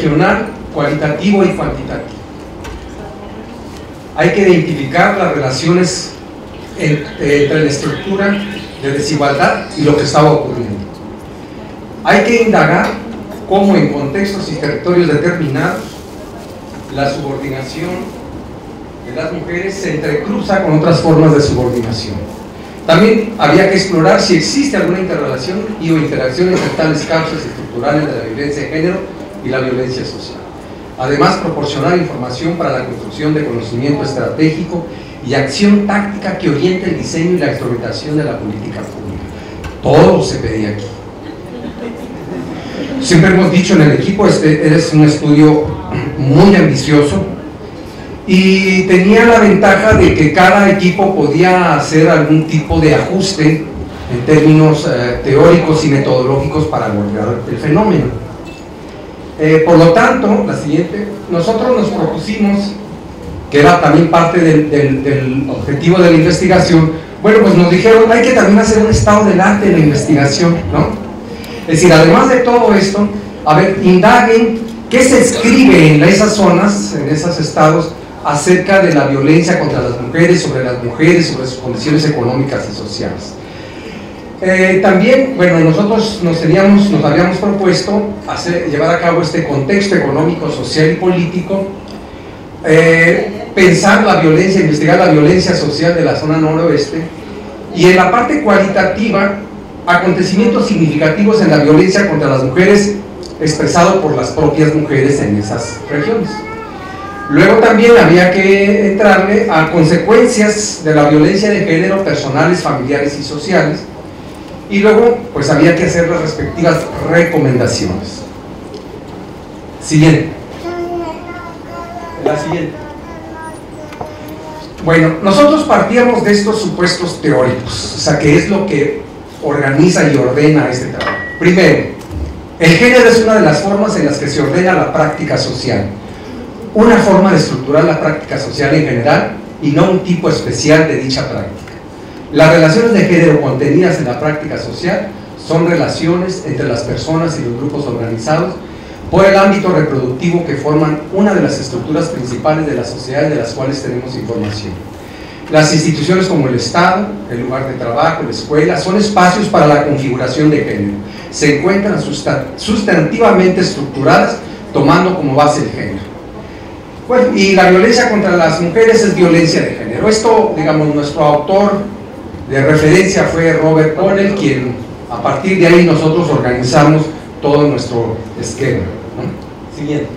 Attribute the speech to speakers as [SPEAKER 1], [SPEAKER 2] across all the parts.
[SPEAKER 1] regional, cualitativo y cuantitativo. Hay que identificar las relaciones entre la estructura de desigualdad y lo que estaba ocurriendo. Hay que indagar cómo en contextos y territorios determinados la subordinación de las mujeres se entrecruza con otras formas de subordinación. También había que explorar si existe alguna interrelación y o interacción entre tales causas estructurales de la violencia de género y la violencia social. Además, proporcionar información para la construcción de conocimiento estratégico y acción táctica que oriente el diseño y la instrumentación de la política pública. Todo se pedía aquí. Siempre hemos dicho en el equipo, es un estudio muy ambicioso y tenía la ventaja de que cada equipo podía hacer algún tipo de ajuste en términos teóricos y metodológicos para abordar el fenómeno. Por lo tanto, la siguiente, nosotros nos propusimos, que era también parte del objetivo de la investigación, bueno, pues nos dijeron, hay que también hacer un estado del arte de la investigación, ¿no? Es decir, además de todo esto, a ver, indaguen qué se escribe en esas zonas, en esos estados, acerca de la violencia contra las mujeres, sobre sus condiciones económicas y sociales. También, bueno, nosotros nos habíamos propuesto llevar a cabo este contexto económico, social y político, pensar la violencia, investigar la violencia social de la zona noroeste, y en la parte cualitativa, acontecimientos significativos en la violencia contra las mujeres expresado por las propias mujeres en esas regiones. Luego también había que entrarle a consecuencias de la violencia de género personales, familiares y sociales, y luego pues había que hacer las respectivas recomendaciones. Siguiente. La siguiente. Bueno, nosotros partíamos de estos supuestos teóricos, o sea, que es lo que organiza y ordena este trabajo. Primero, el género es una de las formas en las que se ordena la práctica social, una forma de estructurar la práctica social en general y no un tipo especial de dicha práctica. Las relaciones de género contenidas en la práctica social son relaciones entre las personas y los grupos organizados por el ámbito reproductivo que forman una de las estructuras principales de la sociedad de las cuales tenemos información. Las instituciones como el Estado, el lugar de trabajo, la escuela, son espacios para la configuración de género. Se encuentran sustantivamente estructuradas, tomando como base el género. Bueno, y la violencia contra las mujeres es violencia de género. Esto, digamos, nuestro autor de referencia fue Robert Connell, quien a partir de ahí nosotros organizamos todo nuestro esquema, ¿no? Siguiente.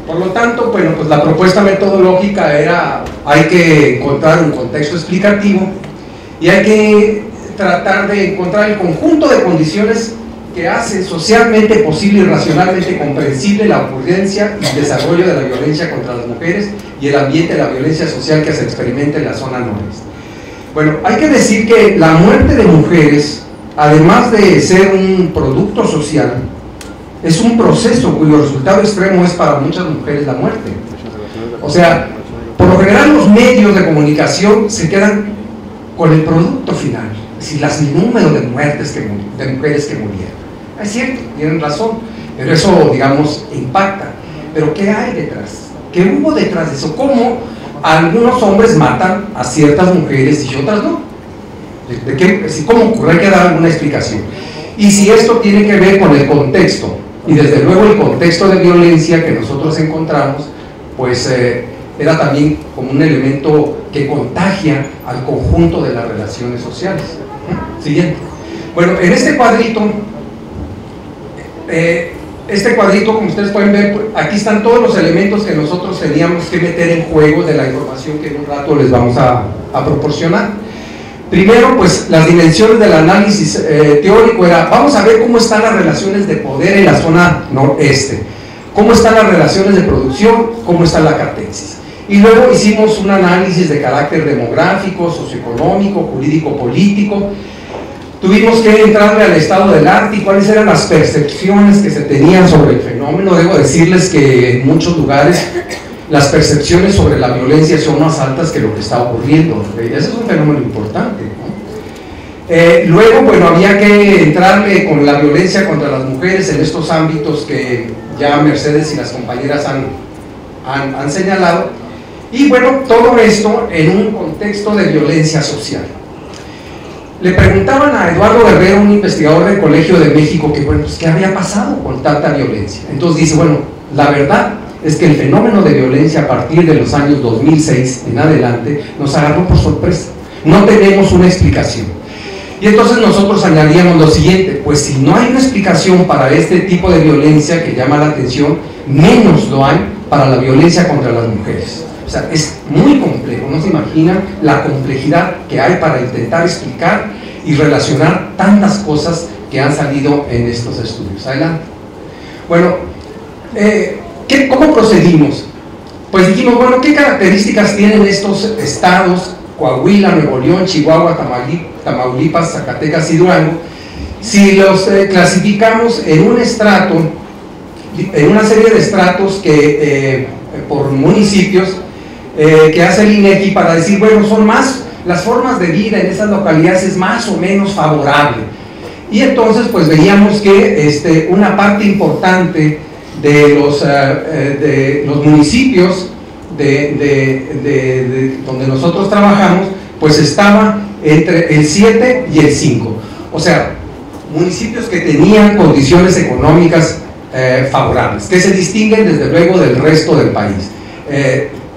[SPEAKER 1] Por lo tanto, bueno, pues la propuesta metodológica era, hay que encontrar un contexto explicativo y hay que tratar de encontrar el conjunto de condiciones que hacen socialmente posible y racionalmente comprensible la ocurrencia y el desarrollo de la violencia contra las mujeres y el ambiente de la violencia social que se experimenta en la zona noreste. Bueno, hay que decir que la muerte de mujeres, además de ser un producto social, es un proceso cuyo resultado extremo es para muchas mujeres la muerte. O sea, por lo general los medios de comunicación se quedan con el producto final, es decir, el número de muertes de mujeres que murieron. Es cierto, tienen razón, pero eso, digamos, impacta. Pero ¿qué hay detrás? ¿Qué hubo detrás de eso? ¿Cómo algunos hombres matan a ciertas mujeres y otras no? ¿Cómo ocurre? Hay que dar alguna explicación. Y si esto tiene que ver con el contexto, y desde luego el contexto de violencia que nosotros encontramos, pues era también como un elemento que contagia al conjunto de las relaciones sociales. Siguiente. Bueno, en este cuadrito, como ustedes pueden ver, aquí están todos los elementos que nosotros teníamos que meter en juego de la información que en un rato les vamos a proporcionar. Primero, pues las dimensiones del análisis teórico era, vamos a ver cómo están las relaciones de poder en la zona noreste, cómo están las relaciones de producción, cómo está la catesis. Y luego hicimos un análisis de carácter demográfico, socioeconómico, jurídico-político. Tuvimos que entrarle al estado del arte y cuáles eran las percepciones que se tenían sobre el fenómeno. Debo decirles que en muchos lugares las percepciones sobre la violencia son más altas que lo que está ocurriendo. Ese es un fenómeno importante, ¿no? Luego, bueno, había que entrarle con la violencia contra las mujeres en estos ámbitos que ya Mercedes y las compañeras han señalado. Y bueno, todo esto en un contexto de violencia social. Le preguntaban a Eduardo Guerrero, un investigador del Colegio de México, que bueno, pues, ¿qué había pasado con tanta violencia? Entonces dice, bueno, la verdad es que el fenómeno de violencia a partir de los años 2006 en adelante nos agarró por sorpresa. No tenemos una explicación. Y entonces nosotros añadíamos lo siguiente, pues si no hay una explicación para este tipo de violencia que llama la atención, menos lo hay para la violencia contra las mujeres. O sea, es muy complejo, no se imaginan la complejidad que hay para intentar explicar y relacionar tantas cosas que han salido en estos estudios. Adelante. Bueno, ¿cómo procedimos? Pues dijimos, bueno, ¿qué características tienen estos estados, Coahuila, Nuevo León, Chihuahua, Tamaulipas, Zacatecas y Durango? Si los clasificamos en un estrato, en una serie de estratos que por municipios, que hace el INEGI para decir, bueno, son más, las formas de vida en esas localidades es más o menos favorable. Y entonces pues veíamos que una parte importante de los municipios donde nosotros trabajamos, pues estaba entre el 7 y el 5. O sea, municipios que tenían condiciones económicas favorables, que se distinguen desde luego del resto del país.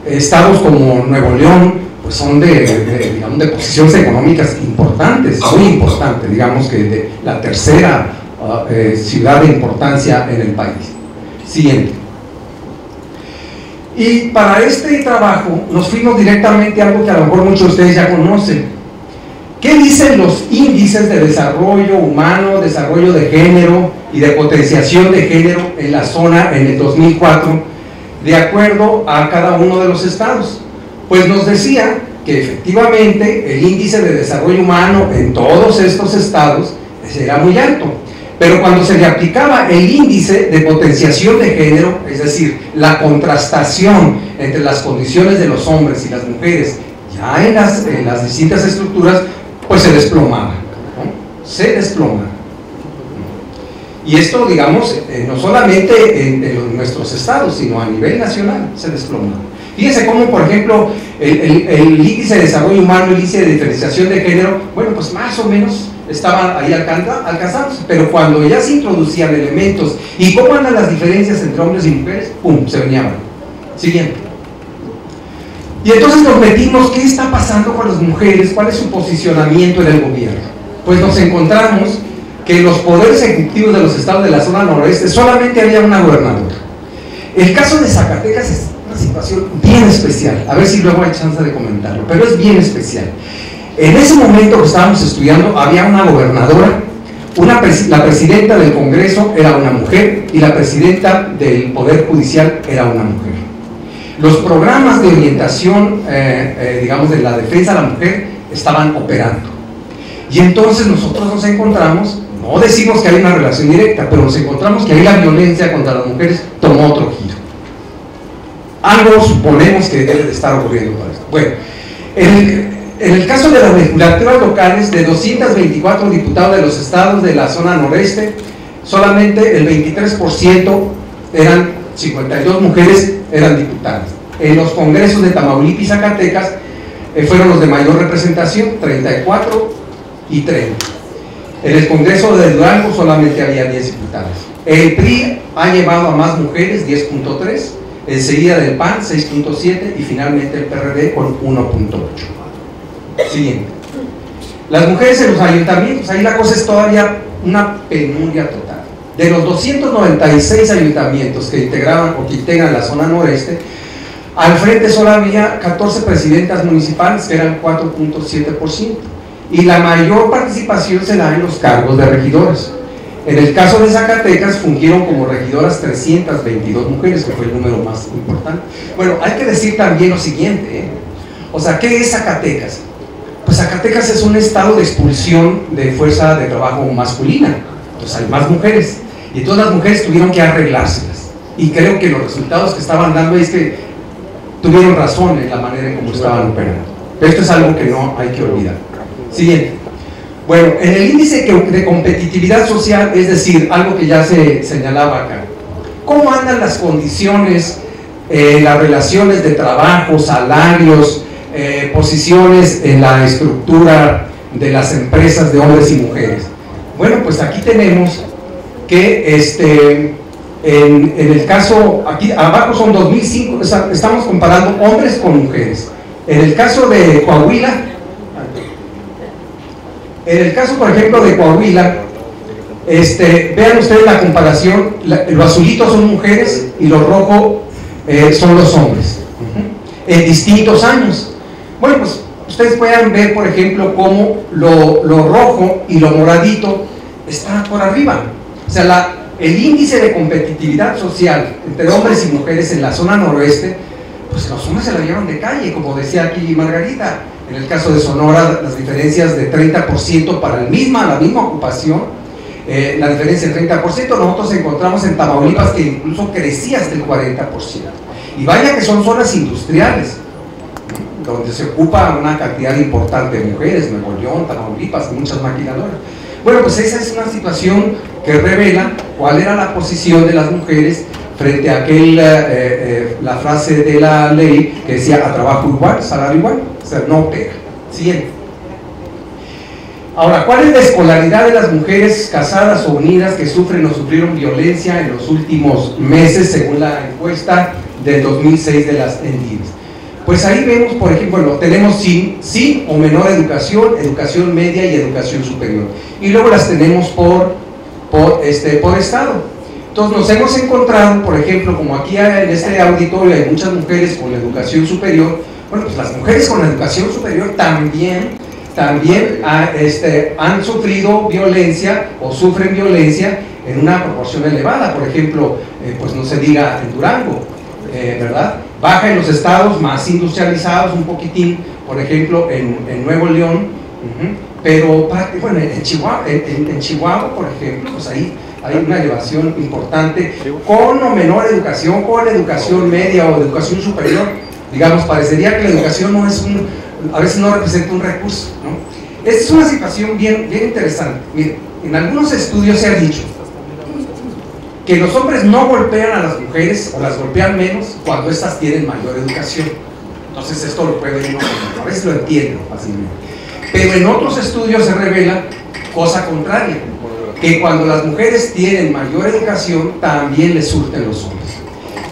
[SPEAKER 1] Estados como Nuevo León pues son digamos, de posiciones económicas importantes, muy importantes, digamos que de la tercera ciudad de importancia en el país. Siguiente. Y para este trabajo nos fuimos directamente a algo que a lo mejor muchos de ustedes ya conocen. ¿Qué dicen los índices de desarrollo humano, desarrollo de género y de potenciación de género en la zona en el 2004? De acuerdo a cada uno de los estados, pues nos decía que efectivamente el índice de desarrollo humano en todos estos estados era muy alto, pero cuando se le aplicaba el índice de potenciación de género, es decir, la contrastación entre las condiciones de los hombres y las mujeres ya en las distintas estructuras, pues se desplomaba, ¿no? Se desploma. Y esto, digamos, no solamente en nuestros estados, sino a nivel nacional se desploma. Fíjense cómo, por ejemplo, el índice de desarrollo humano, el índice de diferenciación de género, bueno, pues más o menos estaban ahí alcanzados, pero cuando ya se introducían elementos y cómo andan las diferencias entre hombres y mujeres, ¡pum!, se venía abajo. Siguiente. Y entonces nos metimos, ¿qué está pasando con las mujeres? ¿Cuál es su posicionamiento en el gobierno? Pues nos encontramos que en los poderes ejecutivos de los estados de la zona noroeste solamente había una gobernadora. El caso de Zacatecas es una situación bien especial, a ver si luego hay chance de comentarlo, pero es bien especial. En ese momento que estábamos estudiando había una gobernadora, la presidenta del Congreso era una mujer y la presidenta del Poder Judicial era una mujer. Los programas de orientación, digamos, de la defensa de la mujer estaban operando. Y entonces nosotros nos encontramos, no decimos que hay una relación directa, pero nos encontramos que ahí la violencia contra las mujeres tomó otro giro. Algo suponemos que debe de estar ocurriendo para esto. Bueno, en el caso de las legislaturas locales, de 224 diputados de los estados de la zona noreste, solamente el 23% eran 52 mujeres eran diputadas. En los congresos de Tamaulipas y Zacatecas fueron los de mayor representación, 34 y 30. En el Congreso de Durango solamente había 10 diputadas. El PRI ha llevado a más mujeres, 10.3, enseguida del PAN, 6.7 y finalmente el PRD con 1.8. Siguiente. Las mujeres en los ayuntamientos, ahí la cosa es todavía una penuria total. De los 296 ayuntamientos que integraban o que integran la zona noreste, al frente solo había 14 presidentas municipales, que eran 4.7%. Y la mayor participación se da en los cargos de regidoras. En el caso de Zacatecas fungieron como regidoras 322 mujeres, que fue el número más importante. Bueno, hay que decir también lo siguiente, o sea, ¿qué es Zacatecas? Pues Zacatecas es un estado de expulsión de fuerza de trabajo masculina, entonces hay más mujeres, y todas las mujeres tuvieron que arreglárselas, y creo que los resultados que estaban dando es que tuvieron razón en la manera en cómo estaban operando. Pero esto es algo que no hay que olvidar. Siguiente. Bueno, en el índice de competitividad social, es decir, algo que ya se señalaba acá, ¿Cómo andan las condiciones, las relaciones de trabajo, salarios, posiciones en la estructura de las empresas de hombres y mujeres? Bueno, pues aquí tenemos que en el caso, aquí abajo son 2005, estamos comparando hombres con mujeres. En el caso de Coahuila, por ejemplo, de Coahuila, vean ustedes la comparación, lo azulito son mujeres y lo rojo son los hombres, en distintos años. Bueno, pues ustedes pueden ver, por ejemplo, cómo lo rojo y lo moradito está por arriba. O sea, el índice de competitividad social entre hombres y mujeres en la zona noroeste, pues los hombres se la llevan de calle, como decía aquí Margarita. En el caso de Sonora, las diferencias de 30% para la misma ocupación, la diferencia del 30%, nosotros encontramos en Tamaulipas que incluso crecía hasta el 40%. Y vaya que son zonas industriales, donde se ocupa una cantidad importante de mujeres, Nuevo León, Tamaulipas, muchas maquiladoras. Bueno, pues esa es una situación que revela cuál era la posición de las mujeres frente a la frase de la ley que decía a trabajo igual, salario igual, o sea, no pega. Siguiente. Ahora, ¿cuál es la escolaridad de las mujeres casadas o unidas que sufren o sufrieron violencia en los últimos meses, según la encuesta del 2006 de las ENDIVES? Pues ahí vemos, por ejemplo, bueno, tenemos sí o menor educación, educación media y educación superior. Y luego las tenemos por estado. Entonces nos hemos encontrado, por ejemplo, como aquí en este auditorio hay muchas mujeres con la educación superior, bueno, pues las mujeres con la educación superior también han sufrido violencia o sufren violencia en una proporción elevada. Por ejemplo, pues no se diga en Durango, ¿verdad? Baja en los estados más industrializados un poquitín, por ejemplo en Nuevo León, pero bueno, en Chihuahua, por ejemplo, pues ahí hay una elevación importante, con o menor educación, con educación media o educación superior. Digamos, parecería que la educación a veces no representa un recurso, ¿no? Esta es una situación bien interesante. Miren, en algunos estudios se ha dicho que los hombres no golpean a las mujeres o las golpean menos cuando éstas tienen mayor educación. Entonces esto lo puede uno, a veces lo entiendo fácilmente. Pero en otros estudios se revela cosa contraria, que cuando las mujeres tienen mayor educación también les surten los hombres.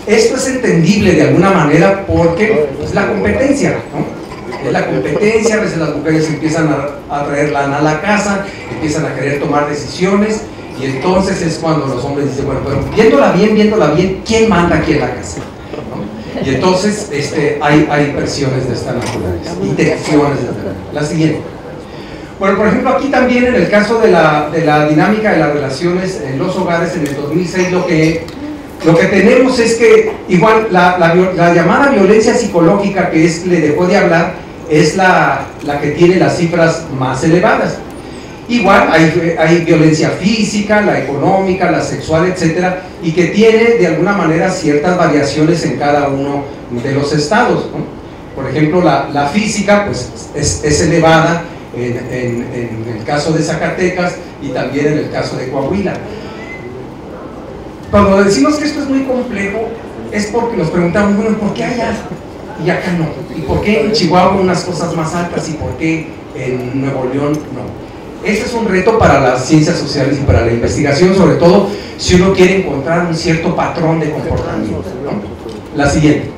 [SPEAKER 1] Esto es entendible de alguna manera porque es la competencia, ¿no? Es la competencia, a veces las mujeres empiezan a traer lana a la casa, empiezan a querer tomar decisiones, y entonces es cuando los hombres dicen, bueno, pero viéndola bien, ¿quién manda aquí en la casa? ¿No? Y entonces hay presiones de esta naturaleza, intenciones de esta naturaleza. La siguiente. Bueno, por ejemplo, aquí también en el caso de la dinámica de las relaciones en los hogares en el 2006, lo que tenemos es que igual la llamada violencia psicológica, que le dejó de hablar, es la que tiene las cifras más elevadas. Igual hay violencia física, la económica, la sexual, etcétera, y que tiene de alguna manera ciertas variaciones en cada uno de los estados, ¿no? Por ejemplo, la física pues es elevada en el caso de Zacatecas y también en el caso de Coahuila. Cuando decimos que esto es muy complejo es porque nos preguntamos, bueno, ¿por qué allá y acá no? ¿Y por qué en Chihuahua unas cosas más altas y por qué en Nuevo León no? Este es un reto para las ciencias sociales y para la investigación, sobre todo si uno quiere encontrar un cierto patrón de comportamiento, ¿no? La siguiente.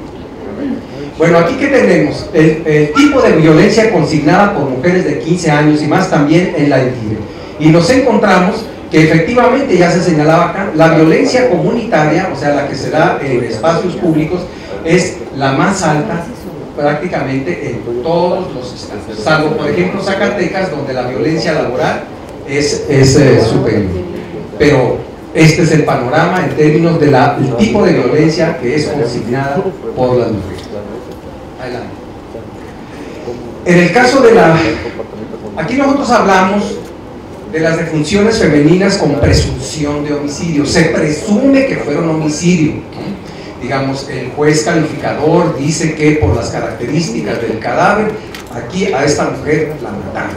[SPEAKER 1] Bueno, aquí que tenemos el tipo de violencia consignada por mujeres de 15 años y más también en la ENDIVE. Y nos encontramos que efectivamente, ya se señalaba acá, la violencia comunitaria, o sea, la que se da en espacios públicos, es la más alta prácticamente en todos los estados, salvo por ejemplo Zacatecas, donde la violencia laboral es superior. Pero este es el panorama en términos del tipo de violencia que es consignada por las mujeres. Adelante. En el caso de aquí nosotros hablamos de las defunciones femeninas con presunción de homicidio. Se presume que fueron homicidio, ¿no? Digamos, el juez calificador dice que por las características del cadáver, aquí a esta mujer la mataron.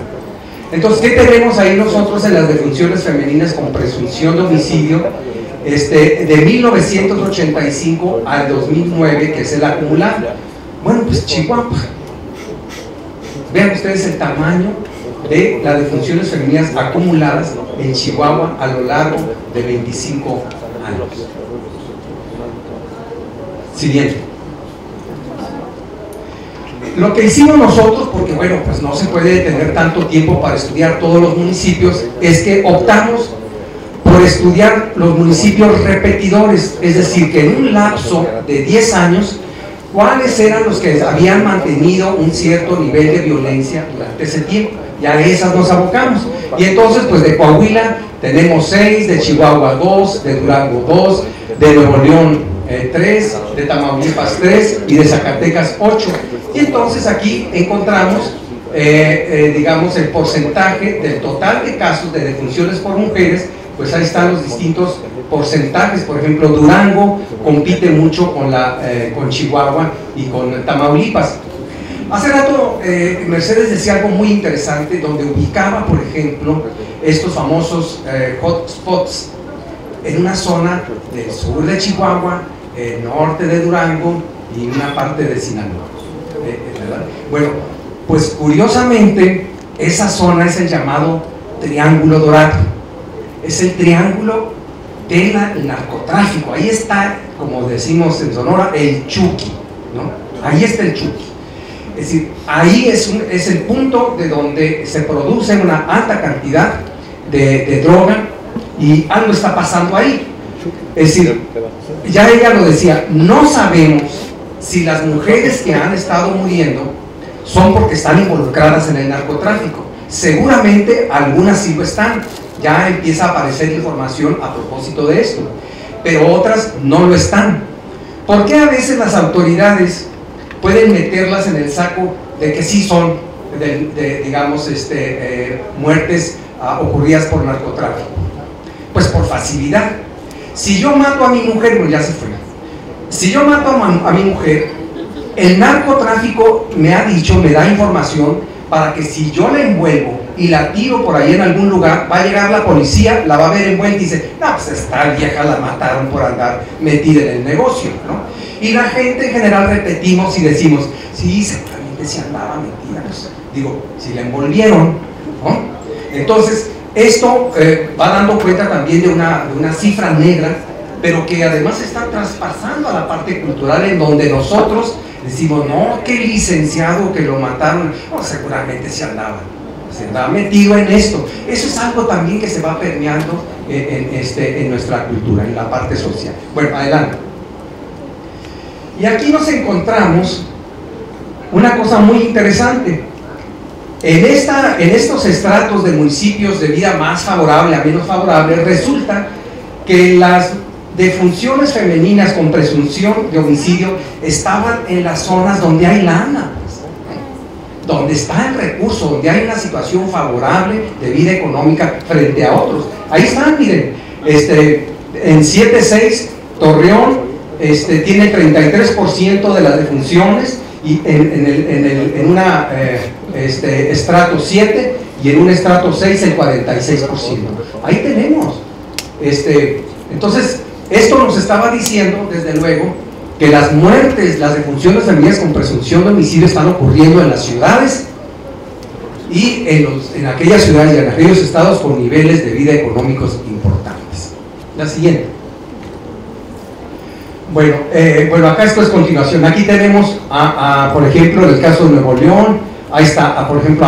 [SPEAKER 1] Entonces, ¿qué tenemos ahí nosotros en las defunciones femeninas con presunción de homicidio? de 1985 al 2009, que es el acumulado. Bueno, pues Chihuahua, vean ustedes el tamaño de las defunciones femeninas acumuladas en Chihuahua a lo largo de 25 años. Siguiente. Lo que hicimos nosotros, porque bueno, pues no se puede tener tanto tiempo para estudiar todos los municipios, es que optamos por estudiar los municipios repetidores, es decir, que en un lapso de 10 años, cuáles eran los que habían mantenido un cierto nivel de violencia durante ese tiempo. Ya a esas nos abocamos. Y entonces, pues de Coahuila tenemos 6, de Chihuahua 2, de Durango 2, de Nuevo León 3, de Tamaulipas 3 y de Zacatecas 8. Y entonces aquí encontramos, digamos, el porcentaje del total de casos de defunciones por mujeres. Pues ahí están los distintos porcentajes. Por ejemplo, Durango compite mucho con Chihuahua y con Tamaulipas. Hace rato Mercedes decía algo muy interesante, donde ubicaba, por ejemplo, estos famosos hotspots en una zona del sur de Chihuahua, norte de Durango y una parte de Sinaloa, ¿verdad? Bueno, pues curiosamente esa zona es el llamado Triángulo Dorado, es el triángulo del narcotráfico. Ahí está, como decimos en Sonora, el Chucky, ¿no? Ahí está el Chucky. Es decir, ahí es el punto de donde se produce una alta cantidad de droga y algo está pasando ahí. Es decir, ya ella lo decía, no sabemos si las mujeres que han estado muriendo son porque están involucradas en el narcotráfico. Seguramente algunas sí lo están, ya empieza a aparecer información a propósito de esto, pero otras no lo están. ¿Por qué a veces las autoridades pueden meterlas en el saco de que sí son, digamos, muertes ocurridas por narcotráfico? Pues por facilidad. Si yo mato a mi mujer, pues ya se fue. Si yo mato a mi mujer, el narcotráfico me ha dicho, me da información para que si yo la envuelvo y la tiro por ahí en algún lugar, va a llegar la policía, la va a ver envuelta y dice, no, pues esta vieja la mataron por andar metida en el negocio, ¿no? Y la gente en general repetimos y decimos, sí, seguramente se andaba metida, pues, digo, si la envolvieron, ¿no? Entonces, esto va dando cuenta también de una cifra negra, pero que además está traspasando a la parte cultural, en donde nosotros decimos, no, qué licenciado que lo mataron, no, seguramente se andaba metido en esto. Eso es algo también que se va permeando en nuestra cultura, en la parte social. Bueno, adelante. Y aquí nos encontramos una cosa muy interesante. En estos estratos de municipios de vida más favorable a menos favorable, resulta que las defunciones femeninas con presunción de homicidio estaban en las zonas donde hay lana, donde está el recurso, donde hay una situación favorable de vida económica frente a otros. Ahí están, miren, en 7-6, Torreón tiene 33% de las defunciones, y en una estrato 7 y en un estrato 6 el 46%. Ahí tenemos. Entonces, esto nos estaba diciendo, desde luego, que las muertes, las defunciones femeninas con presunción de homicidio están ocurriendo en las ciudades y en aquellas ciudades y en aquellos estados con niveles de vida económicos importantes. La siguiente. Bueno, acá esto es continuación. Aquí tenemos, por ejemplo, en el caso de Nuevo León, ahí está, por ejemplo,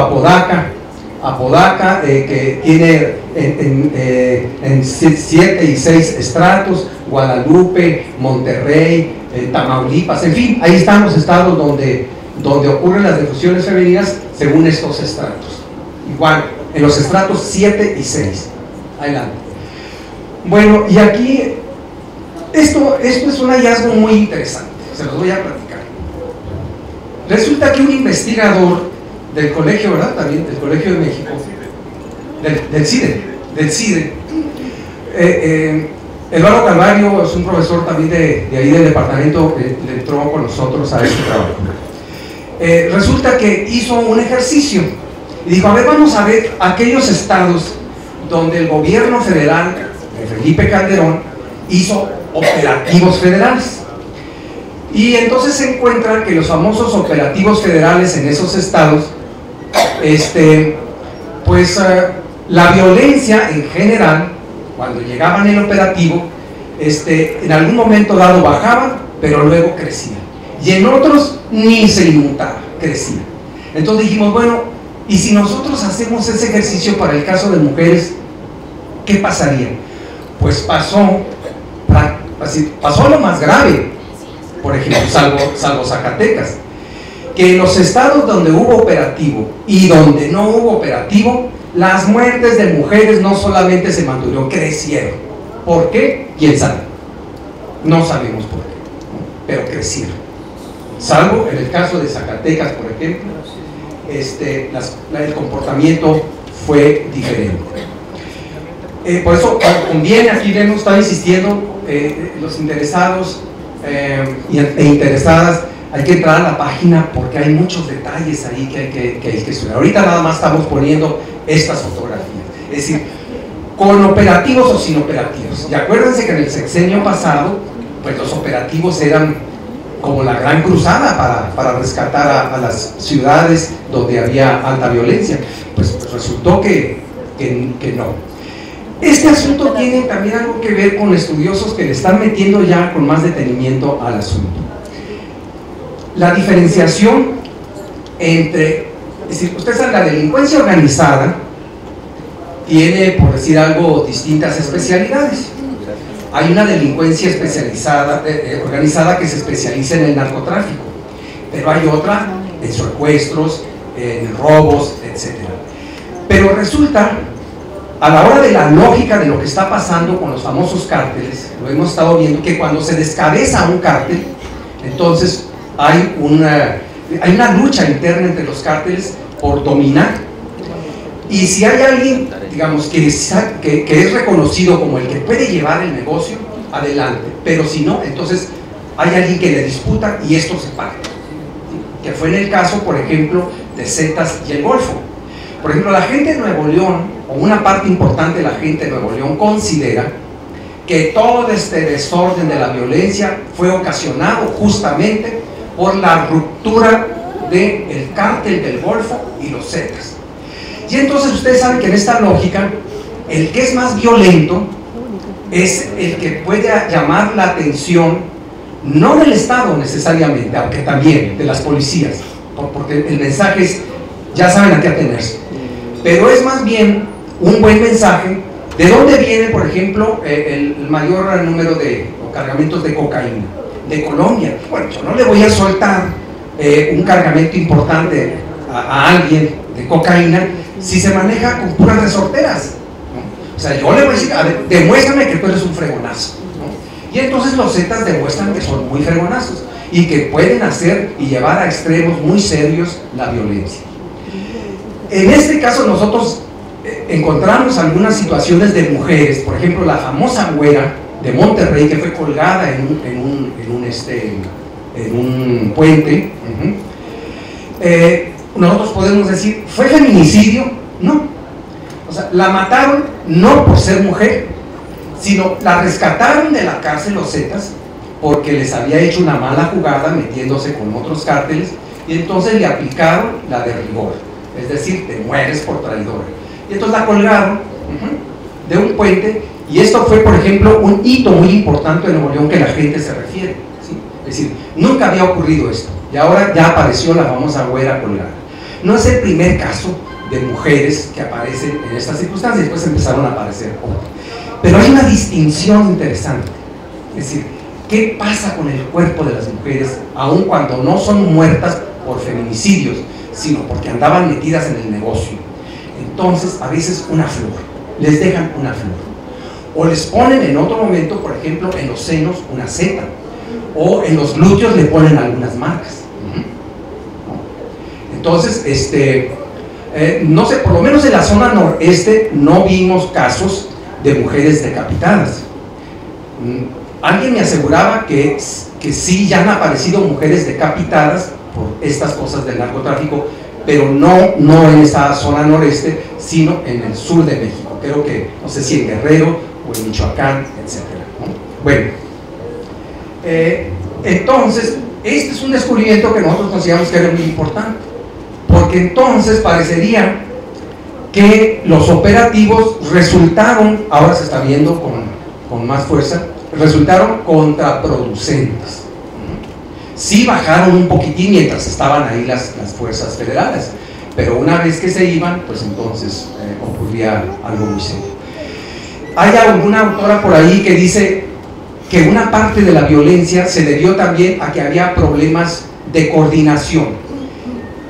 [SPEAKER 1] Apodaca, que tiene en 7 y 6 estratos, Guadalupe, Monterrey, Tamaulipas, en fin, ahí están los estados donde ocurren las defunciones femeninas según estos estratos. Igual, en los estratos 7 y 6. Adelante. Bueno, y aquí, esto es un hallazgo muy interesante, se los voy a platicar. Resulta que un investigador del colegio, ¿verdad? También del Colegio de México, del CIDE, Eduardo Calvario es un profesor también de ahí del departamento, que le entró con nosotros a este trabajo. Resulta que hizo un ejercicio y dijo, a ver, vamos a ver aquellos estados donde el gobierno federal de Felipe Calderón hizo operativos federales. Y entonces se encuentra que los famosos operativos federales en esos estados, la violencia en general, cuando llegaban el operativo, en algún momento dado bajaba, pero luego crecía. Y en otros ni se inmutaba, crecía. Entonces dijimos, bueno, ¿y si nosotros hacemos ese ejercicio para el caso de mujeres, qué pasaría? Pues pasó lo más grave, por ejemplo, salvo Zacatecas, que en los estados donde hubo operativo y donde no hubo operativo, las muertes de mujeres no solamente se mantuvieron, crecieron. ¿Por qué? ¿Quién sabe? No sabemos por qué, ¿no? Pero crecieron. Salvo en el caso de Zacatecas, por ejemplo, el comportamiento fue diferente. Por eso conviene, aquí hemos estado insistiendo, los interesados e interesadas, hay que entrar a la página porque hay muchos detalles ahí que hay que estudiar. Ahorita nada más estamos poniendo estas fotografías, es decir, con operativos o sin operativos. Y acuérdense que en el sexenio pasado, pues los operativos eran como la gran cruzada para rescatar a las ciudades donde había alta violencia. Pues resultó que no. Este asunto tiene también algo que ver con estudiosos que le están metiendo ya con más detenimiento al asunto. La diferenciación entre, es decir, ustedes saben, la delincuencia organizada tiene, por decir algo, distintas especialidades. Hay una delincuencia especializada, organizada, que se especializa en el narcotráfico, pero hay otra en secuestros, en robos, etc. Pero resulta, a la hora de la lógica de lo que está pasando con los famosos cárteles, lo hemos estado viendo, que cuando se descabeza un cártel, entonces hay una lucha interna entre los cárteles por dominar. Y si hay alguien, digamos, que es reconocido como el que puede llevar el negocio, adelante. Pero si no, entonces hay alguien que le disputa y esto se parte. Que fue en el caso, por ejemplo, de Zetas y el Golfo. Por ejemplo, la gente de Nuevo León, o una parte importante de la gente de Nuevo León, considera que todo este desorden de la violencia fue ocasionado justamente por la ruptura del cártel del Golfo y los Zetas. Y entonces ustedes saben que en esta lógica, el que es más violento es el que puede llamar la atención, no del Estado necesariamente, aunque también de las policías, porque el mensaje es, ya saben a qué atenerse, pero es más bien un buen mensaje. ¿De dónde viene, por ejemplo, el mayor número de cargamentos de cocaína? De Colombia. Bueno, yo no le voy a soltar un cargamento importante a alguien de cocaína si se maneja con puras resorteras, ¿no? O sea, yo le voy a decir, a ver, demuéstrame que tú eres un fregonazo, ¿no? Y entonces los Zetas demuestran que son muy fregonazos y que pueden hacer y llevar a extremos muy serios la violencia. En este caso nosotros encontramos algunas situaciones de mujeres, por ejemplo la famosa güera de Monterrey que fue colgada en un puente. Nosotros podemos decir, ¿fue feminicidio? No. O sea, la mataron no por ser mujer, sino la rescataron de la cárcel los Zetas porque les había hecho una mala jugada metiéndose con otros cárteles y entonces le aplicaron la de rigor, es decir, te mueres por traidora. Y entonces la colgaron de un puente, y esto fue, por ejemplo, un hito muy importante en Nuevo León que la gente se refiere, ¿sí? Es decir, nunca había ocurrido esto y ahora ya apareció la famosa güera colgada. No es el primer caso de mujeres que aparecen en estas circunstancias, después empezaron a aparecer otras. Pero hay una distinción interesante, es decir, ¿qué pasa con el cuerpo de las mujeres aun cuando no son muertas por feminicidios, sino porque andaban metidas en el negocio? Entonces, a veces una flor, les dejan una flor, o les ponen en otro momento, por ejemplo, en los senos una seta, o en los glúteos le ponen algunas marcas. Entonces, no sé, por lo menos en la zona noreste no vimos casos de mujeres decapitadas. Alguien me aseguraba que sí ya han aparecido mujeres decapitadas por estas cosas del narcotráfico, pero no en esa zona noreste, sino en el sur de México. Creo que, no sé si en Guerrero o en Michoacán, etc., ¿no? Bueno, entonces, este es un descubrimiento que nosotros consideramos que era muy importante, porque entonces parecería que los operativos resultaron, ahora se está viendo con más fuerza, resultaron contraproducentes. Sí bajaron un poquitín mientras estaban ahí las fuerzas federales, pero una vez que se iban, pues entonces ocurría algo muy serio. Hay alguna autora por ahí que dice que una parte de la violencia se debió también a que había problemas de coordinación.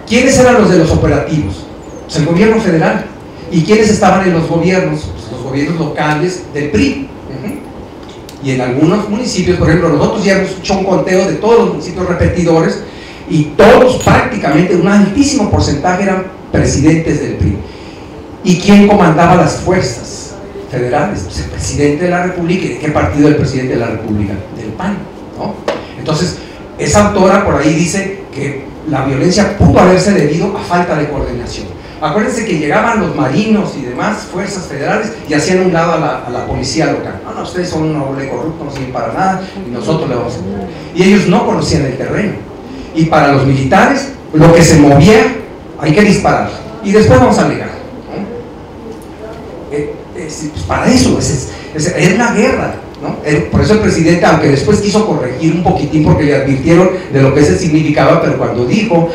[SPEAKER 1] ¿Quiénes eran los de los operativos? Pues el gobierno federal. ¿Y quiénes estaban en los gobiernos? Pues los gobiernos locales del PRI. Y en algunos municipios, por ejemplo, nosotros ya hemos hecho un conteo de todos los municipios repetidores y todos prácticamente, un altísimo porcentaje eran presidentes del PRI. ¿Y quién comandaba las fuerzas federales? Pues el presidente de la República. ¿Y de qué partido el presidente de la República? Del PAN, ¿no? Entonces, esa autora por ahí dice que la violencia pudo haberse debido a falta de coordinación. Acuérdense que llegaban los marinos y demás fuerzas federales y hacían un lado a la policía local. No, ustedes son una bola de corruptos, no sirven para nada y nosotros le vamos a ayudar. Y ellos no conocían el terreno. Y para los militares, lo que se movía, hay que disparar. Y después vamos a alegar, ¿no? Pues para eso, es una guerra, ¿no? Por eso el presidente, aunque después quiso corregir un poquitín porque le advirtieron de lo que ese significaba, pero cuando dijo,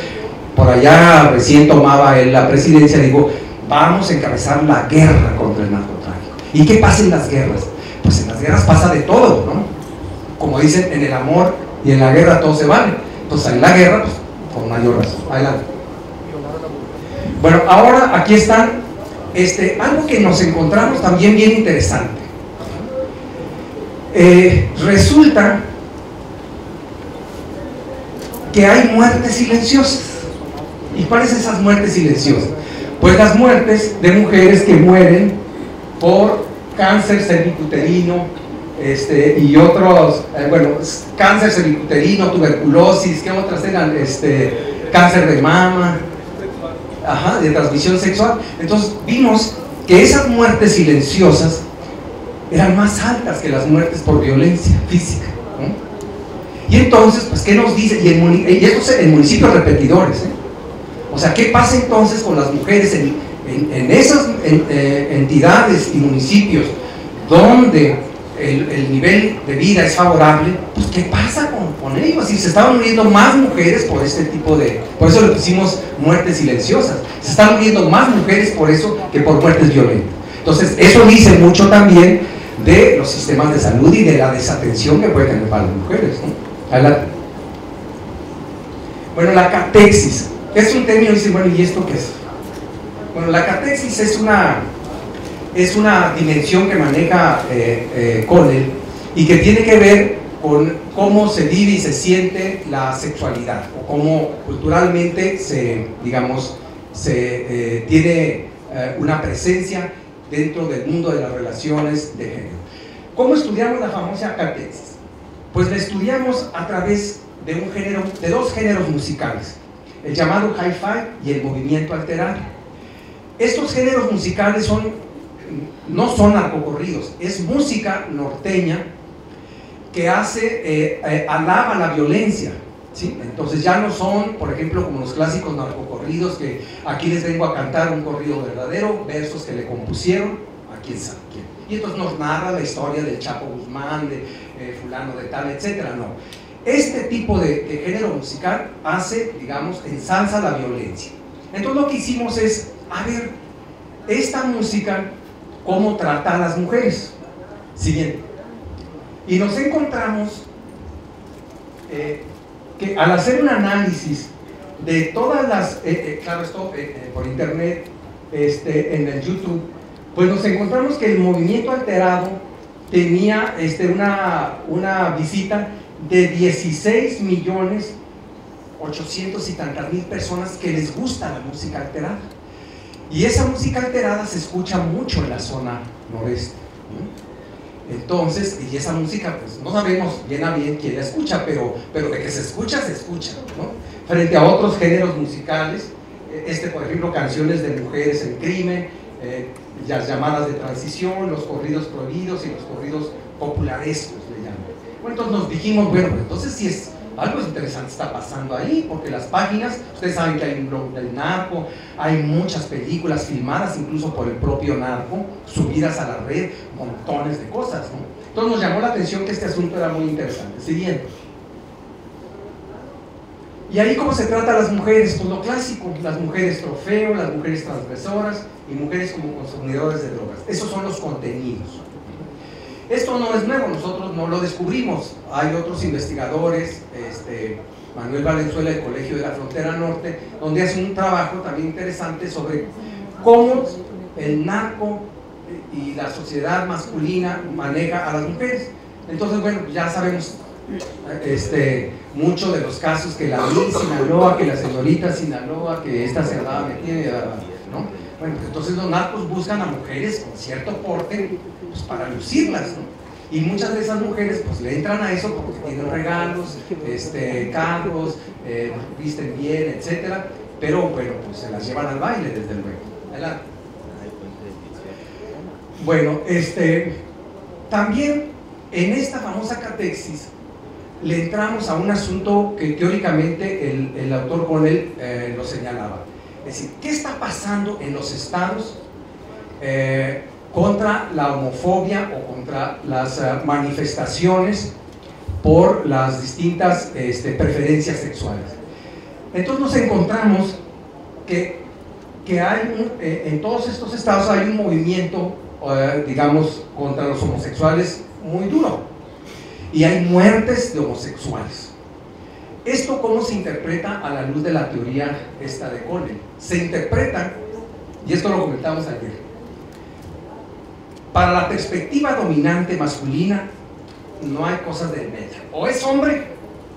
[SPEAKER 1] por allá recién tomaba él la presidencia, dijo, vamos a encabezar la guerra contra el narcotráfico. ¿Y qué pasa en las guerras? Pues en las guerras pasa de todo, ¿no? Como dicen, en el amor y en la guerra todo se vale. Entonces en la guerra, pues con mayor razón. Adelante. Bueno, ahora aquí están algo que nos encontramos también bien interesante. Resulta que hay muertes silenciosas. ¿Y cuáles son esas muertes silenciosas? Pues las muertes de mujeres que mueren por cáncer cervicuterino y otros, cáncer cervicuterino, tuberculosis, ¿qué otras eran? Cáncer de mama, de transmisión sexual. Entonces vimos que esas muertes silenciosas eran más altas que las muertes por violencia física, ¿no? Y entonces, pues, ¿qué nos dice? Y esto es en municipios repetidores, O sea, ¿qué pasa entonces con las mujeres en esas entidades y municipios donde el nivel de vida es favorable? Pues, ¿qué pasa con ellos? Y se estaban muriendo más mujeres por este tipo de... Por eso le pusimos muertes silenciosas. Se están muriendo más mujeres por eso que por muertes violentas. Entonces, eso dice mucho también de los sistemas de salud y de la desatención que puede tener para las mujeres, ¿no? Adelante. Bueno, la catexis. Es un término, dicen, bueno, ¿y esto qué es? Bueno, la catexis es una dimensión que maneja Connell y que tiene que ver con cómo se vive y se siente la sexualidad, o cómo culturalmente tiene una presencia dentro del mundo de las relaciones de género. ¿Cómo estudiamos la famosa catexis? Pues la estudiamos a través de dos géneros musicales, el llamado hi-fi y el movimiento alterado. Estos géneros musicales no son narcocorridos, es música norteña que alaba la violencia, ¿sí? Entonces ya no son, por ejemplo, como los clásicos narcocorridos, que aquí les vengo a cantar un corrido verdadero, versos que le compusieron a quién sabe quién. Y entonces nos narra la historia del Chapo Guzmán, de fulano de tal, etcétera. No. Este tipo de género musical ensalza la violencia. Entonces lo que hicimos es, a ver, esta música, ¿cómo trata a las mujeres? Siguiente. Y nos encontramos que al hacer un análisis de todas las, claro, esto por internet, en el YouTube, pues nos encontramos que el movimiento alterado tenía una visita de 16.800.000 y tantas mil personas que les gusta la música alterada. Y esa música alterada se escucha mucho en la zona noreste, ¿no? Entonces, y esa música, pues no sabemos bien a bien quién la escucha, pero de que se escucha, ¿no? Frente a otros géneros musicales, por ejemplo, canciones de mujeres en crimen, las llamadas de transición, los corridos prohibidos y los corridos popularescos, le llaman. Bueno, entonces nos dijimos, bueno, pues entonces si es algo interesante está pasando ahí, porque las páginas, ustedes saben que hay un blog del narco, hay muchas películas filmadas incluso por el propio narco, subidas a la red, montones de cosas, ¿no? Entonces nos llamó la atención que este asunto era muy interesante. Siguiente. Y ahí cómo se trata a las mujeres, pues lo clásico, las mujeres trofeo, las mujeres transgresoras y mujeres como consumidores de drogas. Esos son los contenidos. Esto no es nuevo, nosotros no lo descubrimos. Hay otros investigadores, Manuel Valenzuela del Colegio de la Frontera Norte, donde hace un trabajo también interesante sobre cómo el narco y la sociedad masculina maneja a las mujeres. Entonces, bueno, ya sabemos mucho de los casos que la Miss Sinaloa, que la señorita Sinaloa, que esta se andaba metida, ¿no? Bueno, pues entonces los narcos buscan a mujeres con cierto porte, pues para lucirlas, ¿no? Y muchas de esas mujeres pues le entran a eso porque tienen regalos, cargos, visten bien, etcétera, pero bueno, pues se las llevan al baile desde luego. Adelante. Bueno, también en esta famosa catexis le entramos a un asunto que teóricamente el autor Connell lo señalaba. Es decir, ¿qué está pasando en los estados contra la homofobia o contra las manifestaciones por las distintas preferencias sexuales? Entonces nos encontramos que hay en todos estos estados hay un movimiento, digamos, contra los homosexuales muy duro, y hay muertes de homosexuales. ¿Esto cómo se interpreta a la luz de la teoría esta de Connell? Se interpreta, y esto lo comentamos ayer, para la perspectiva dominante masculina no hay cosas del medio, o es hombre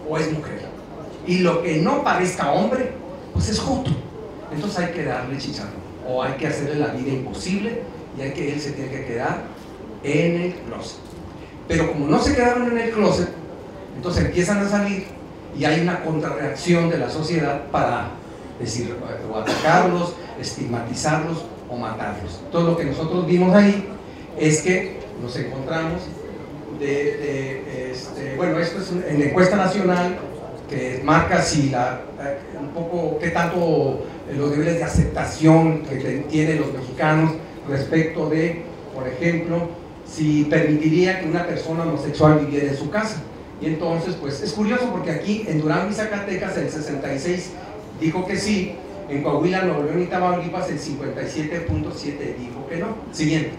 [SPEAKER 1] o es mujer, y lo que no parezca hombre pues es joto. Entonces hay que darle chicharrón, o hay que hacerle la vida imposible, y hay que él se tiene que quedar en el closet. Pero como no se quedaron en el closet, entonces empiezan a salir y hay una contrarreacción de la sociedad para decir, o atacarlos, estigmatizarlos o matarlos. Todo lo que nosotros vimos ahí es que nos encontramos bueno, esto es en la encuesta nacional que marca si un poco qué tanto los niveles de aceptación que tienen los mexicanos respecto de, por ejemplo, si permitiría que una persona homosexual viviera en su casa. Y entonces, pues es curioso porque aquí en Durango y Zacatecas el 66 dijo que sí, en Coahuila, Nuevo León y Tamaulipas el 57.7 dijo que no. Siguiente.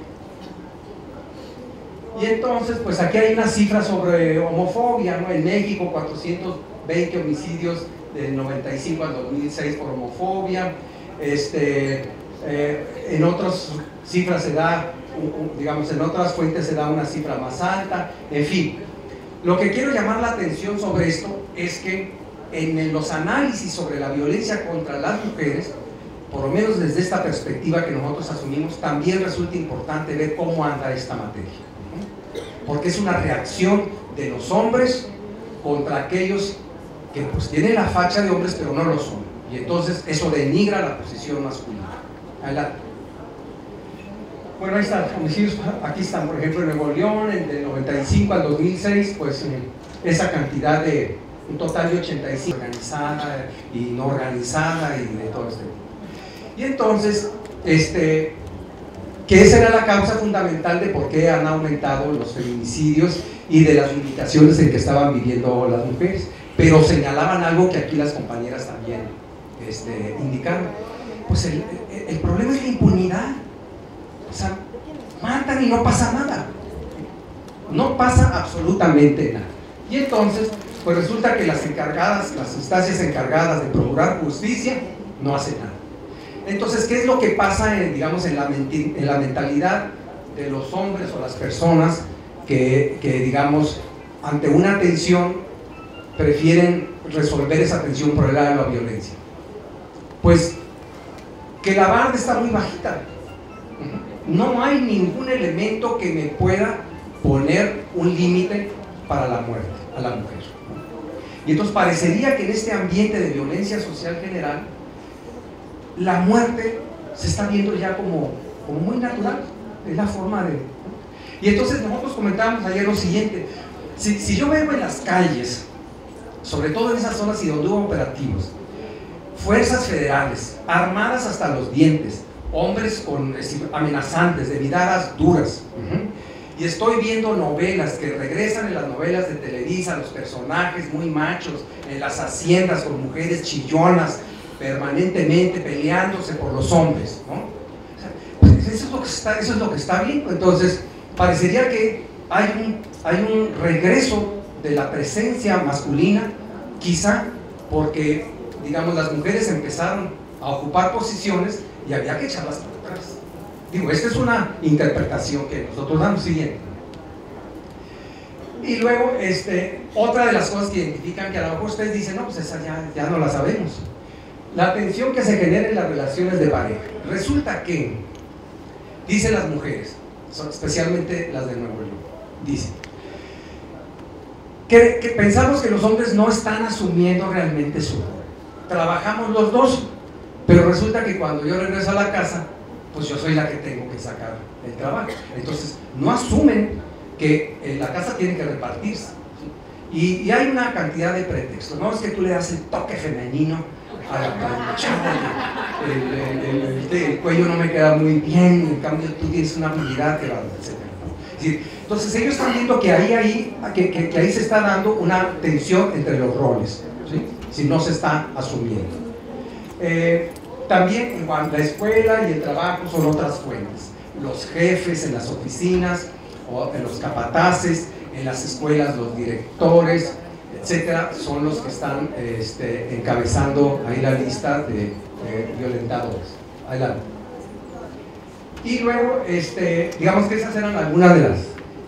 [SPEAKER 1] Y entonces, pues aquí hay una cifra sobre homofobia, ¿no? En México 420 homicidios del 95 al 2006 por homofobia. En otras cifras se da, digamos, en otras fuentes se da una cifra más alta. En fin, lo que quiero llamar la atención sobre esto es que en los análisis sobre la violencia contra las mujeres, por lo menos desde esta perspectiva que nosotros asumimos, también resulta importante ver cómo anda esta materia, porque es una reacción de los hombres contra aquellos que pues tienen la facha de hombres pero no lo son, y entonces eso denigra la posición masculina. Adelante. Bueno, ahí están, homicidios, aquí están, por ejemplo, en Nuevo León, del 95 al 2006, pues esa cantidad de un total de 85, organizada y no organizada y de todo esto. Y entonces, que esa era la causa fundamental de por qué han aumentado los feminicidios y de las limitaciones en que estaban viviendo las mujeres. Pero señalaban algo que aquí las compañeras también indicaron. Pues el problema es la impunidad. O sea, matan y no pasa nada. No pasa absolutamente nada. Y entonces, pues resulta que las instancias encargadas de procurar justicia no hacen nada. Entonces, ¿qué es lo que pasa digamos, en la mentalidad de los hombres o las personas que digamos, ante una tensión prefieren resolver esa tensión por el lado de la violencia? Pues que la barra está muy bajita. No hay ningún elemento que me pueda poner un límite para la muerte a la mujer. Y entonces parecería que en este ambiente de violencia social general la muerte se está viendo ya como muy natural, es la forma de... Y entonces nosotros comentábamos ayer lo siguiente: si yo veo en las calles, sobre todo en esas zonas y donde hubo operativos, fuerzas federales armadas hasta los dientes, hombres amenazantes, de miradas duras, y estoy viendo novelas que regresan en las novelas de Televisa, los personajes muy machos en las haciendas con mujeres chillonas permanentemente peleándose por los hombres, ¿no? O sea, pues eso es lo que está viendo. Entonces parecería que hay un regreso de la presencia masculina, quizá porque, digamos, las mujeres empezaron a ocupar posiciones y había que echarlas por atrás. Digo, esta es una interpretación que nosotros damos siguiente. Y luego, otra de las cosas que identifican, que a lo mejor ustedes dicen, no, pues esa ya no la sabemos: la tensión que se genera en las relaciones de pareja. Resulta que, dicen las mujeres, especialmente las de Nuevo León, dicen que pensamos que los hombres no están asumiendo realmente su rol. Trabajamos los dos, pero resulta que cuando yo regreso a la casa, pues yo soy la que tengo que sacar el trabajo. Entonces no asumen que la casa tiene que repartirse, ¿sí? Y hay una cantidad de pretextos. No es que tú le das el toque femenino a la planchada, el cuello no me queda muy bien, en cambio tú tienes una habilidad, etc. ¿Sí? Entonces ellos están viendo que ahí se está dando una tensión entre los roles, ¿sí? Si no se está asumiendo. También en cuanto a la escuela y el trabajo son otras fuentes. Los jefes en las oficinas, o en los capataces, en las escuelas los directores, etcétera, son los que están encabezando ahí la lista de violentadores. Adelante. Y luego, digamos que esas eran algunas de las.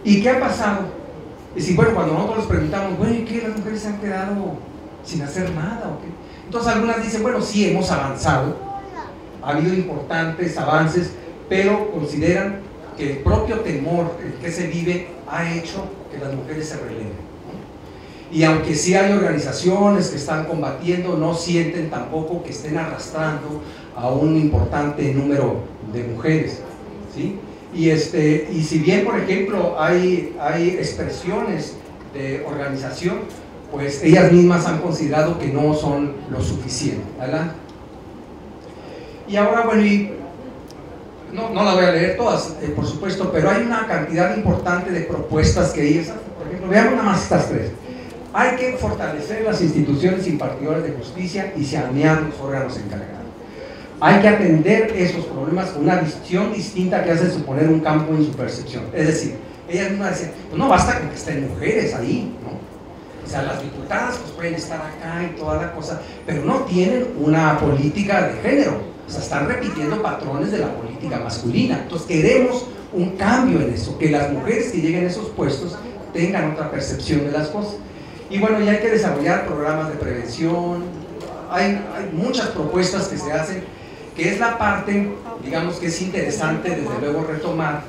[SPEAKER 1] ¿Y qué ha pasado? Y si, bueno, cuando nosotros les preguntamos, bueno, ¿y qué? ¿Las mujeres se han quedado sin hacer nada o qué? Entonces algunas dicen, bueno, sí, hemos avanzado, ha habido importantes avances, pero consideran que el propio temor que se vive ha hecho que las mujeres se releven, ¿no? Y aunque sí hay organizaciones que están combatiendo, no sienten tampoco que estén arrastrando a un importante número de mujeres, ¿sí? Y si bien, por ejemplo, hay expresiones de organización, pues ellas mismas han considerado que no son lo suficiente. ¿Adelante? Y ahora, bueno, no las voy a leer todas, por supuesto, pero hay una cantidad importante de propuestas que ellas, por ejemplo, veamos nada más estas tres. Hay que fortalecer las instituciones impartidoras de justicia y sanear los órganos encargados. Hay que atender esos problemas con una visión distinta que hace suponer un campo en su percepción. Es decir, ellas mismas decían, pues no basta con que estén mujeres ahí, ¿no? O sea, las diputadas pues pueden estar acá y toda la cosa, pero no tienen una política de género. O sea, están repitiendo patrones de la política masculina. Entonces queremos un cambio en eso, que las mujeres que lleguen a esos puestos tengan otra percepción de las cosas. Y bueno, ya hay que desarrollar programas de prevención. Hay muchas propuestas que se hacen, que es la parte, digamos, que es interesante desde luego retomar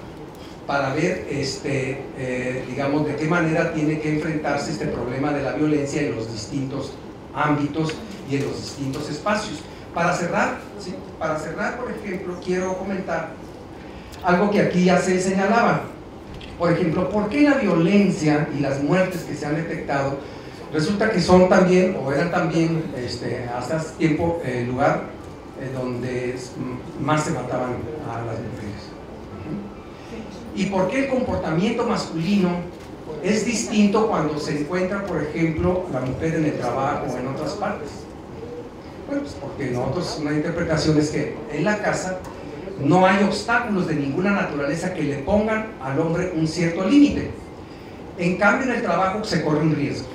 [SPEAKER 1] para ver, digamos, de qué manera tiene que enfrentarse este problema de la violencia en los distintos ámbitos y en los distintos espacios. Para cerrar, ¿sí? Por ejemplo, quiero comentar algo que aquí ya se señalaba. Por ejemplo, ¿por qué la violencia y las muertes que se han detectado resulta que son también, o eran también, hasta hace tiempo, el lugar donde más se mataban a las mujeres? ¿Y por qué el comportamiento masculino es distinto cuando se encuentra, por ejemplo, la mujer en el trabajo o en otras partes? Bueno, pues porque nosotros, una interpretación es que en la casa no hay obstáculos de ninguna naturaleza que le pongan al hombre un cierto límite. En cambio, en el trabajo se corre un riesgo,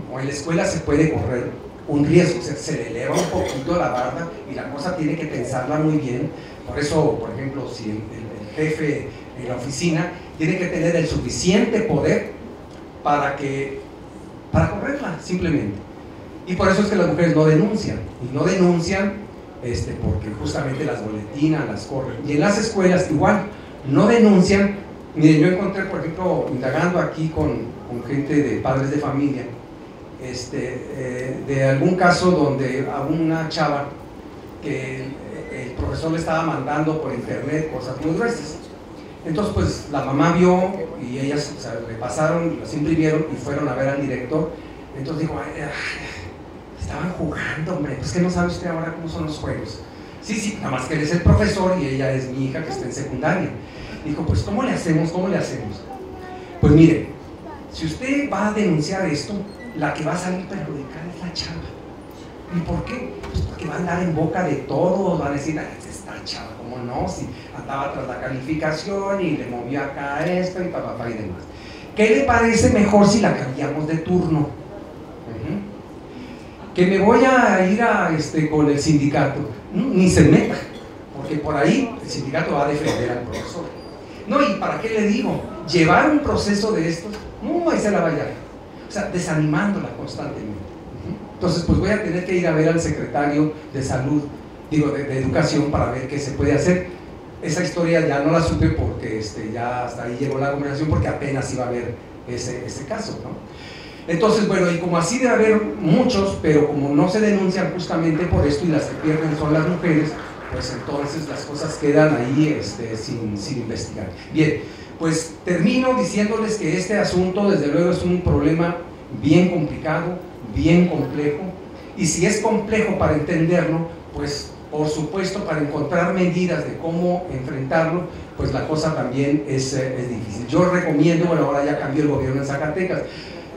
[SPEAKER 1] o en la escuela se puede correr un riesgo, se le eleva un poquito la barda y la cosa tiene que pensarla muy bien. Por eso, por ejemplo, si el jefe en la oficina tiene que tener el suficiente poder para correrla, simplemente. Y por eso es que las mujeres no denuncian, y no denuncian porque justamente las boletinan, las corren. Y en las escuelas igual, no denuncian. Miren, yo encontré, por ejemplo, indagando aquí con gente de padres de familia, de algún caso donde a una chava que el profesor le estaba mandando por internet cosas muy gruesas. Entonces pues la mamá vio y ellas, o sea, le pasaron, las imprimieron y fueron a ver al director. Entonces dijo, estaban jugando, hombre, pues que no sabe usted ahora cómo son los juegos. Sí, nada más que él es el profesor y ella es mi hija que está en secundaria. Dijo, pues ¿cómo le hacemos? Pues mire, si usted va a denunciar esto, la que va a salir perjudicada es la chava. ¿Y por qué? Pues porque va a andar en boca de todos, van a decir, esta chava, ¿cómo no? Si andaba tras la calificación y le movió acá esto y papá y demás. ¿Qué le parece mejor si la cambiamos de turno? Que me voy a ir con el sindicato, ni se meta, porque por ahí el sindicato va a defender al profesor. No, ¿y para qué le digo? Llevar un proceso de estos, no, ahí se la vaya, o sea, desanimándola constantemente. Entonces, pues voy a tener que ir a ver al secretario de salud, de educación, para ver qué se puede hacer. Esa historia ya no la supe porque ya hasta ahí llegó la conversación, porque apenas iba a haber ese caso, ¿no? Entonces, bueno, y como así debe haber muchos, pero como no se denuncian justamente por esto y las que pierden son las mujeres, pues entonces las cosas quedan ahí sin investigar. Bien, pues termino diciéndoles que este asunto desde luego es un problema bien complicado, bien complejo, y si es complejo para entenderlo, pues por supuesto para encontrar medidas de cómo enfrentarlo, pues la cosa también es difícil. Yo recomiendo, bueno, ahora ya cambió el gobierno en Zacatecas,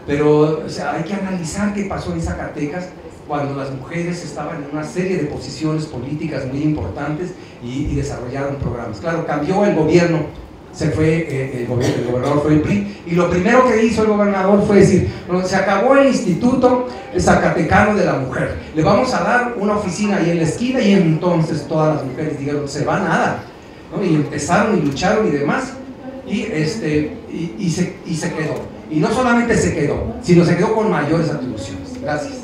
[SPEAKER 1] pero o sea, hay que analizar qué pasó en Zacatecas cuando las mujeres estaban en una serie de posiciones políticas muy importantes y desarrollaron programas. Claro, cambió el gobierno, se fue el gobernador fue el PRI, y lo primero que hizo el gobernador fue decir, bueno, se acabó el Instituto Zacatecano de la Mujer, le vamos a dar una oficina ahí en la esquina, y entonces todas las mujeres dijeron, se va nada, ¿no? Y empezaron y lucharon y demás, y se quedó. Y no solamente se quedó, sino se quedó con mayores atribuciones. Gracias.